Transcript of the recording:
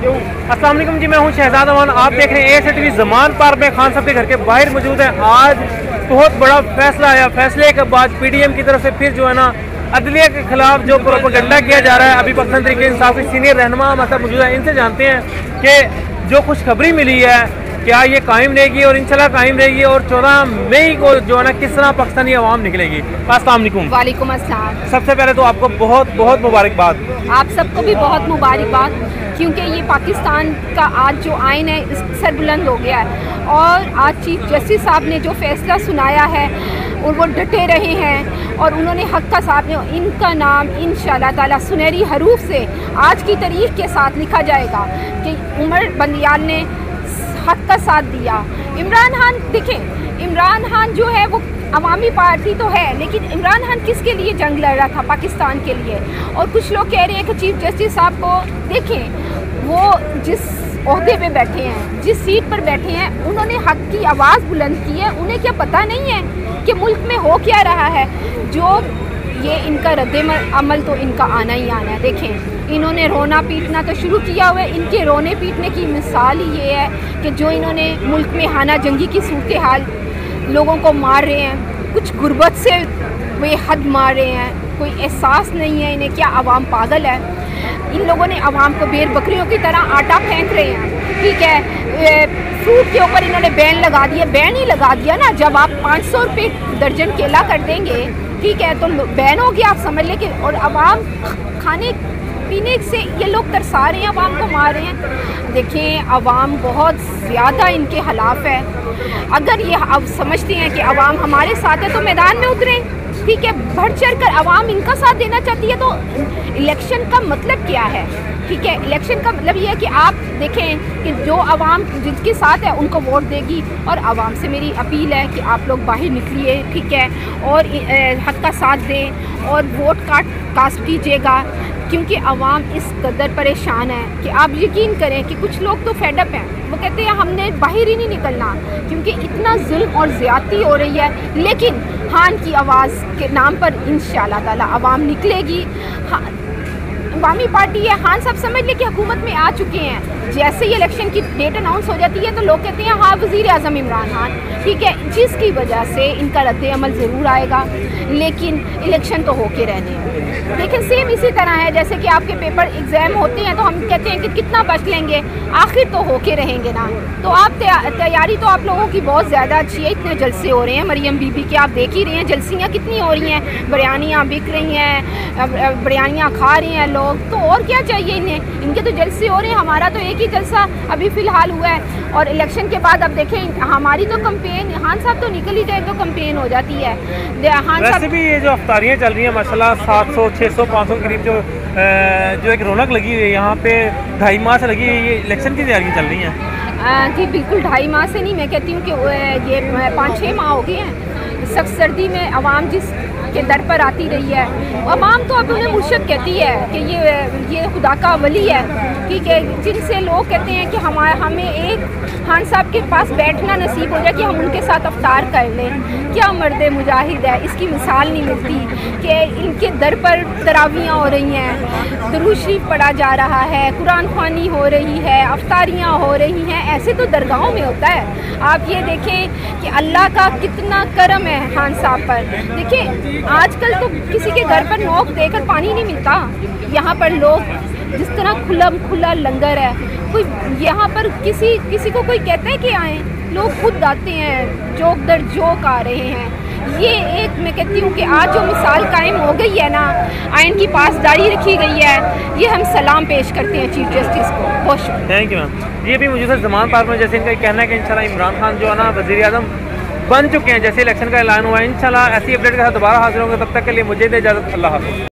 अस्सलाम वालेकुम जी, मैं हूं शहजाद अमान। आप देख रहे हैं ASA TV ज़मान पार्क में खान साहब के घर के बाहर मौजूद है। आज बहुत बड़ा फैसला आया। फैसले के बाद PDM की तरफ से फिर जो है ना अदलिया के खिलाफ जो प्रोपेगेंडा किया जा रहा है, अभी पाकिस्तान तहरीक इंसाफ के सीनियर रहनुमा मतलब मौजूद है, इनसे जानते हैं कि जो खुशखबरी मिली है क्या ये कायम रहेगी और इंशाल्लाह कायम रहेगी और 14 मई को जो है ना किस तरह पाकिस्तानी अवाम निकलेगी। अस्सलाम वालेकुम। वालेकुम अस्सलाम। सबसे पहले तो आपको बहुत बहुत मुबारकबाद। आप सबको भी बहुत मुबारकबाद, क्योंकि ये पाकिस्तान का आज जो आइन है इस सरबुलंद हो गया है और आज चीफ जस्टिस साहब ने जो फैसला सुनाया है और वो डटे रहे हैं और उन्होंने हक्का साहब ने इनका नाम इंशाअल्लाह ताला सुनहरी हरूफ से आज की तारीख के साथ लिखा जाएगा कि उमर बंदियाल ने हक का साथ दिया। इमरान खान देखें, इमरान खान जो है वो अवामी पार्टी तो है, लेकिन इमरान खान किसके लिए जंग लड़ रहा था? पाकिस्तान के लिए। और कुछ लोग कह रहे हैं कि चीफ जस्टिस साहब को देखें, वो जिस ओहदे पे बैठे हैं, जिस सीट पर बैठे हैं, उन्होंने हक की आवाज़ बुलंद की है। उन्हें क्या पता नहीं है कि मुल्क में हो क्या रहा है? जो ये इनका रद्द-ए-अमल तो इनका आना ही आना है। देखें, इन्होंने रोना पीटना तो शुरू किया हुआ है। इनके रोने पीटने की मिसाल ही ये है कि जो इन्होंने मुल्क में हाना जंगी की सूरत हाल, लोगों को मार रहे हैं, कुछ गुर्बत से बेहद मार रहे हैं, कोई एहसास नहीं है इन्हें। क्या आवाम पागल है? इन लोगों ने आवाम को बेर बकरियों की तरह आटा फेंक रहे हैं। ठीक है, फ्रूट के ऊपर इन्होंने बैन लगा दिया। बैन ही लगा दिया ना, जब आप 500 रुपये दर्जन केला कर देंगे, ठीक है, तो बैन हो गया, आप समझ लें कि। और आवाम खाने पीने से ये लोग तरसा रहे हैं, आवाम को मार रहे हैं। देखें, आवाम बहुत ज़्यादा इनके खिलाफ है। अगर ये अब समझते हैं कि आवाम हमारे साथ है तो मैदान में उतरें। ठीक है, बढ़ चढ़ कर आवाम इनका साथ देना चाहती है तो इलेक्शन का मतलब क्या है? ठीक है, इलेक्शन का मतलब ये है कि आप देखें कि जो आवाम जिसके साथ है उनको वोट देगी। और आवाम से मेरी अपील है कि आप लोग बाहर निकलिए, ठीक है, और हक का साथ दें और वोट कास्ट कीजिएगा, क्योंकि आवाम इस कदर परेशान है कि आप यकीन करें कि कुछ लोग तो फेडअप हैं। वो कहते हैं हमने बाहर ही नहीं निकलना क्योंकि इतना जुल्म और ज़्यादती हो रही है। लेकिन खान की आवाज़ के नाम पर इंशाअल्लाह ताला आवाम निकलेगी। अवामी पार्टी है, खान साहब समझ ले कि हुकूमत में आ चुके हैं। जैसे ही इलेक्शन की डेट अनाउंस हो जाती है तो लोग कहते हैं हाँ वज़ीर आज़म इमरान खान, ठीक है, जिसकी वजह से इनका रद्द-ए-अमल ज़रूर आएगा, लेकिन इलेक्शन तो होके रहने हैं। लेकिन सेम इसी तरह है जैसे कि आपके पेपर एग्ज़ाम होते हैं तो हम कहते हैं कि कितना बच लेंगे, आखिर तो होके रहेंगे ना। तो आप तैयारी तो आप लोगों की बहुत ज़्यादा अच्छी है। इतने जलसे हो रहे हैं मरियम बीबी के, आप देख ही रहे हैं जलसियाँ कितनी हो रही हैं, बिरयानियाँ बिक रही हैं, बिरयानियाँ खा रहे हैं लोग। तो और क्या चाहिए इन्हें? इनके तो जलसे हो रहे हैं। हमारा तो एक ही जलसा अभी फ़िलहाल हुआ है और इलेक्शन के बाद अब देखें हमारी तो कंपेन, खान साहब तो निकल ही जाए तो कंपेन हो जाती है। वैसे भी ये जो अफ्तारियाँ चल रही हैं माशाल्लाह 700, 600, 500 के करीब जो एक रौनक लगी हुई है यहाँ पे 2.5 माह से लगी हुई है। ये इलेक्शन की तैयारियाँ चल रही हैं जी बिल्कुल 2.5 माह से नहीं, मैं कहती हूँ कि ये 5-6 माह हो गए हैं। सख्त सर्दी में आवाम जिस के दर पर आती रही है, आवाम तो अब उन्हें मुर्शद कहती है कि ये खुदा का वली है, ठीक है, जिनसे लोग कहते हैं कि हमें एक खान साहब के पास बैठना नसीब हो जाए कि हम उनके साथ अफ्तार कर लें। क्या मर्द मुजाहिद है, इसकी मिसाल नहीं मिलती कि इनके दर पर तरावियाँ हो रही हैं, दुरूद शरीफ पढ़ा जा रहा है, कुरान ख्वानी हो रही है, अफ्तारियाँ हो रही हैं। ऐसे तो दरगाहों में होता है। आप ये देखें कि अल्लाह का कितना करम है खान साहब पर। देखिए, आजकल तो किसी के घर पर नोक देकर पानी नहीं मिलता। यहाँ पर लोग जिस तरह खुला लंगर है, कोई यहाँ पर किसी को कोई कहता है कि आए, लोग खुद आते हैं, जोक दर जोक आ रहे हैं। ये एक मैं कहती हूँ कि आज जो मिसाल कायम हो गई है ना, आइन की पासदारी रखी गई है, ये हम सलाम पेश करते हैं चीफ जस्टिस को। बहुत शुक्रिया। Thank you ma'am. ये भी मुझे ज़मान पार्क में जैसे इनका कहना है कि इंशाल्लाह इमरान खान जो है ना वज़ीर आज़म बन चुके हैं, जैसे इलेक्शन का ऐलान हुआ है। इंशाल्लाह ऐसी अपडेट के साथ दोबारा हाजिर होंगे, तब तक के लिए मुझे दे इजाज़त। अल्लाह हाफ़िज़।